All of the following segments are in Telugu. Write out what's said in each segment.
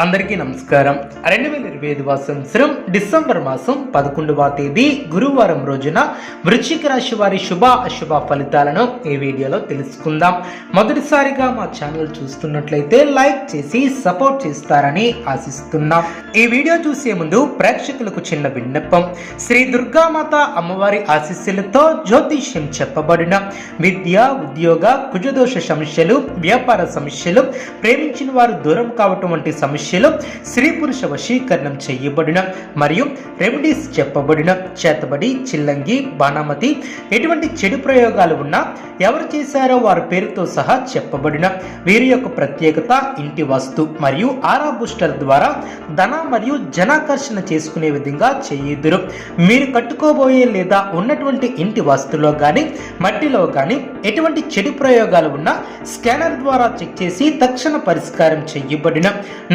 అందరికీ నమస్కారం. 2025 సంవత్సరం డిసెంబర్ మాసం 11వ తేదీ గురువారం రోజున వృశ్చిక రాశి వారి శుభ అశుభ ఫలితాలను ఈ వీడియోలో తెలుసుకుందాం. మొదటిసారిగా మా ఛానల్ చూస్తున్నట్లయితే లైక్ చేసి సపోర్ట్ చేస్తారని ఆశిస్తున్నాం. ఈ వీడియో చూసే ముందు ప్రేక్షకులకు చిన్న విన్నపం. శ్రీ దుర్గామాత అమ్మవారి ఆశీస్సులతో జ్యోతిష్యం చెప్పబడిన విద్య, ఉద్యోగ, కుజదోష సమస్యలు, వ్యాపార సమస్యలు, ప్రేమించిన వారు దూరం కావటం వంటి సమస్యలు, స్త్రీ పురుష వశీకరణం చేయబడిన మరియు రెమెడీస్ చెప్పబడిన చేతబడి, చిల్లంగి, బాణామతి ఎటువంటి చెడు ప్రయోగాలు ఉన్నా ఎవరు చేశారో వారి పేరుతో సహా చెప్పబడిన వీరి యొక్క ప్రత్యేకత ఇంటి వాస్తు మరియు ఆరా బూస్టర్ ద్వారా ధన మరియు జనాకర్షణ చేసుకునే విధంగా చేయుదురు. మీరు కట్టుకోబోయే లేదా ఉన్నటువంటి ఇంటి వాస్తులో కానీ మట్టిలో కానీ ఎటువంటి చెడు ప్రయోగాలు ఉన్నా స్కానర్ ద్వారా చెక్ చేసి తక్షణ పరిష్కారం చేయబడిన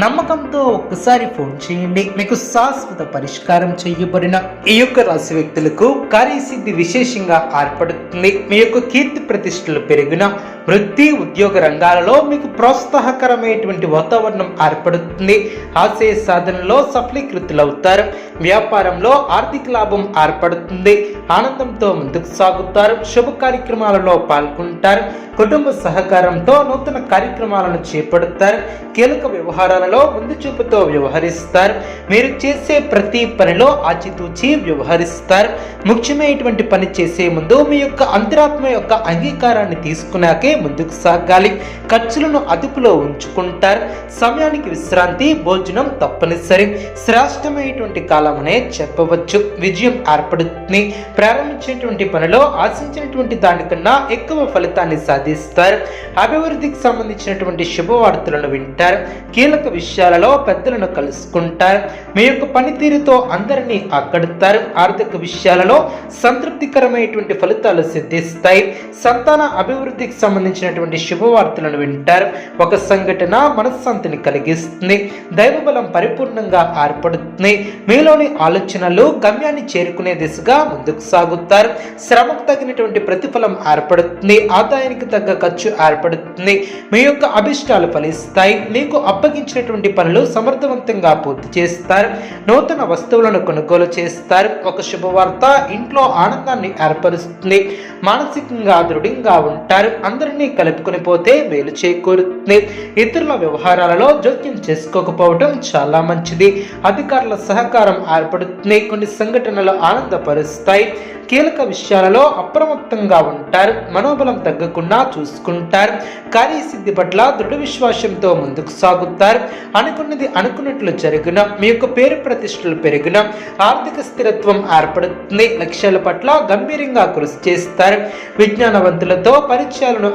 నమ్మకంతో ఒక్కసారి ఫోన్ చేయండి, మీకు శాశ్వత పరిష్కారం చేయబడిన. ఈ యొక్క రాశి వ్యక్తులకు కార్యసిద్ధి విశేషంగా ఏర్పడుతుంది. మీ యొక్క కీర్తి ప్రతిష్టలు పెరిగిన వృత్తి, ఉద్యోగ రంగాలలో మీకు ప్రోత్సాహకరమైనటువంటి వాతావరణం ఏర్పడుతుంది. ఆశయ సాధనలో సఫలీకృతులవుతారు. వ్యాపారంలో ఆర్థిక లాభం ఏర్పడుతుంది. ఆనందంతో ముందుకు సాగుతారు. శుభ కార్యక్రమాలలో పాల్గొంటారు. కుటుంబ సహకారంతో నూతన కార్యక్రమాలను చేపడతారు. కీలక వ్యవహారాలలో ముందు చూపుతో వ్యవహరిస్తారు. మీరు చేసే ప్రతి పనిలో ఆచితూచి వ్యవహరిస్తారు. ముఖ్యమైనటువంటి పని చేసే ముందు మీ యొక్క అంతరాత్మ యొక్క అంగీకారాన్ని తీసుకున్నాకే ముందుకు సాగాలి. ఖర్చులను అదుపులో ఉంచుకుంటారు. సమయానికి విశ్రాంతి, భోజనం తప్పనిసరి. శ్రేష్టమైనటువంటి కాలమనే చెప్పవచ్చు. విజయం ఏర్పడుతుంది. ప్రారంభించినటువంటి పనిలో ఆశించినటువంటి దానికన్నా ఎక్కువ ఫలితాన్ని సాధిస్తారు. అభివృద్ధికి సంబంధించినటువంటి శుభవార్తలను వింటారు. కీలక విషయాలలో పెద్దలను కలుసుకుంటారు. మీ యొక్క పనితీరుతో అందరినీ ఆకడతారు. ఆర్థిక విషయాలలో సంతృప్తికరమైనటువంటి ఫలితాలు సిద్ధిస్తాయి. సంతాన అభివృద్ధికి సంబంధించినటువంటి శుభవార్తలను వింటారు. ఒక సంఘటన మనశ్శాంతిని కలిగిస్తుంది. దైవబలం పరిపూర్ణంగా ఏర్పడుతుంది. మీలోని ఆలోచనలు గమ్యాన్ని చేరుకునే దిశగా ముందుకు సాగుతారు. శ్రమకు తగినటువంటి ప్రతిఫలం ఏర్పడుతుంది. ఆదాయానికి తగ్గ ఖర్చు ఏర్పడుతుంది. మీ యొక్క అభిష్టాలు ఫలిస్తాయి. మీకు అప్పగించినటువంటి పనులు సమర్థవంతంగా పూర్తి చేస్తారు. నూతన వస్తువులను కొనుగోలు చేస్తారు. ఒక శుభవార్త ఇంట్లో ఆనందాన్ని ఏర్పరుస్తుంది. మానసికంగా దృఢంగా ఉంటారు. అందరినీ కలుపుకొని పోతే మేలు చేకూరుతుంది. ఇతరుల వ్యవహారాలలో జోక్యం చేసుకోకపోవడం చాలా మంచిది. అధికారుల సహకారం ఏర్పడుతుంది. కొన్ని సంఘటనలు ఆనందపరుస్తాయి. కీలక విషయాలలో అప్రమత్తంగా ఉంటారు. మనోబలం తగ్గకుండా చూసుకుంటారు. కార్యసిద్ధి పట్ల దృఢ విశ్వాసంతో ముందుకు సాగుతారు. అనుకున్నది అనుకున్నట్లు జరిగిన మీ యొక్క పేరు ప్రతిష్టలు పెరిగిన ఆర్థిక స్థిరత్వం ఏర్పడుతుంది. లక్ష్యాల పట్ల గంభీరంగా కృషి చేస్తారు. విజ్ఞానవంతులతో పరిచయాలను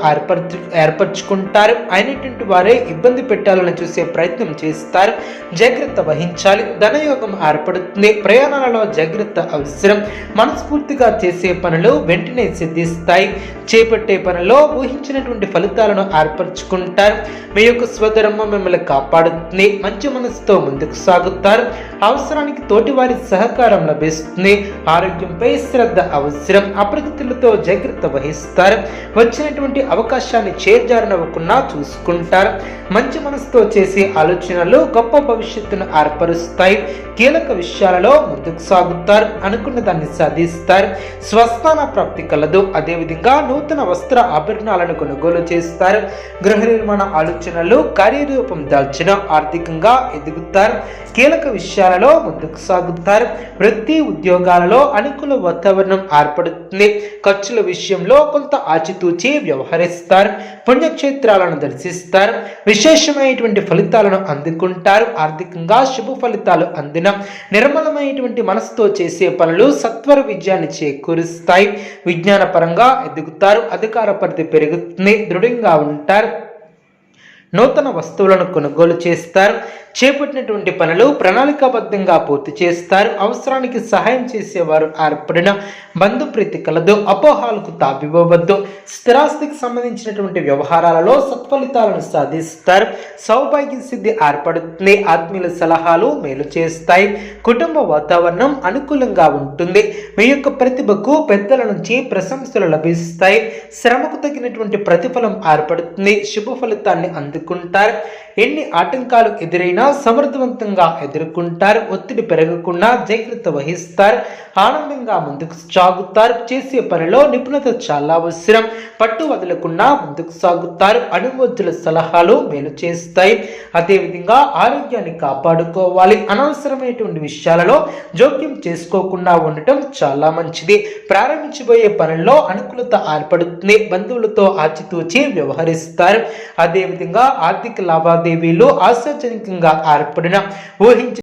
ఏర్పరచుకుంటారు. అయినటువంటి వారే ఇబ్బంది పెట్టాలని చూసే ప్రయత్నం చేస్తారు. జాగ్రత్త వహించాలి. ధనయోగం ఏర్పడుతుంది. ప్రయాణాలలో జాగ్రత్త అవసరం. మనస్ఫూర్తిగా చేసే పనులు వెంటనే సిద్ధిస్తాయి. చేపట్టే పనిలో ఊహించినటువంటి ఫలితాలను ఏర్పరచుకుంటారు. మీ యొక్క స్వధర్మం మిమ్మల్ని కాపాడుతుంది. మంచి మనసుతో ముందుకు సాగుతారు. అవసరానికి తోటివారి సహకారం లభిస్తుంది. ఆరోగ్యంపై శ్రద్ధ అవసరం. అప్రతితులతో జాగ్రత్త వహిస్తారు. వచ్చినటువంటి అవకాశాన్ని చేజారనవ్వకుండా చూసుకుంటారు. మంచి మనసుతో చేసే ఆలోచనలు గొప్ప భవిష్యత్తును ఏర్పరుస్తాయి. కీలక విషయాలలో ముందుకు సాగుతారు. అనుకున్న దాన్ని సాధిస్తారు. స్వస్థాన ప్రాప్తి కలదు. అదేవిధంగా నూతన వస్త్ర ఆభరణాలను కొనుగోలు చేస్తారు. గృహ నిర్మాణ ఆలోచనలు కార్యరూపం దాల్చిన ఆర్థికంగా ఎదుగుతారు. కీలక విషయాలలో ముందుకు సాగుతారు. వృత్తి, ఉద్యోగాలలో అనుకూల వాతావరణం ఏర్పడుతుంది. ఖర్చుల విషయంలో కొంత ఆచితూచి వ్యవహరిస్తారు. పుణ్యక్షేత్రాలను దర్శిస్తారు. విశేషమైనటువంటి ఫలితాలను అందుకుంటారు. ఆర్థికంగా శుభ ఫలితాలు అందిన నిర్మలమైనటువంటి మనసుతో చేసే పనులు సత్వర విజయాన్ని చేకూరుస్తాయి. విజ్ఞాన పరంగా ఎదుగుతారు. అధికార పరిధి పెరుగుతుంది. దృఢంగా ఉంటారు. నూతన వస్తువులను కొనుగోలు చేస్తారు. చేపట్టినటువంటి పనులు ప్రణాళికాబద్ధంగా పూర్తి చేస్తారు. అవసరానికి సహాయం చేసేవారు ఏర్పడిన బంధుప్రీతి కలదు. అపోహాలకు తావివ్వవద్దు. స్థిరాస్తికి సంబంధించినటువంటి వ్యవహారాలలో సత్ఫలితాలను సాధిస్తారు. సౌభాగ్య సిద్ధి ఏర్పడుతుంది. ఆత్మీయుల సలహాలు మేలు చేస్తాయి. కుటుంబ వాతావరణం అనుకూలంగా ఉంటుంది. మీ యొక్క ప్రతిభకు పెద్దల నుంచి ప్రశంసలు లభిస్తాయి. శ్రమకు తగినటువంటి ప్రతిఫలం ఏర్పడుతుంది. శుభ ఫలితాన్ని అందుకుంటారు. ఎన్ని ఆటంకాలు ఎదురైనా సవాళ్లనైనా సమర్థవంతంగా ఎదుర్కొంటారు. ఒత్తిడి పెరగకుండా జాగ్రత్త వహిస్తారు. ఆనందంగా ముందుకు సాగుతారు. చేసే పనిలో నిపుణత చాలా అవసరం. పట్టు వదలకుండా ముందుకు సాగుతారు. అనుభవజ్ఞుల సలహాలు మేలు చేస్తాయి. అదేవిధంగా ఆరోగ్యాన్ని కాపాడుకోవాలి. అనవసరమైనటువంటి విషయాలలో జోక్యం చేసుకోకుండా ఉండటం చాలా మంచిది. ప్రారంభించబోయే పనుల్లో అనుకూలత ఏర్పడుతుంది. బంధువులతో ఆచితూచి వ్యవహరిస్తారు. అదేవిధంగా ఆర్థిక లావాదేవీలు ఆశాజనకంగా ఏర్పడిన ఊహించిన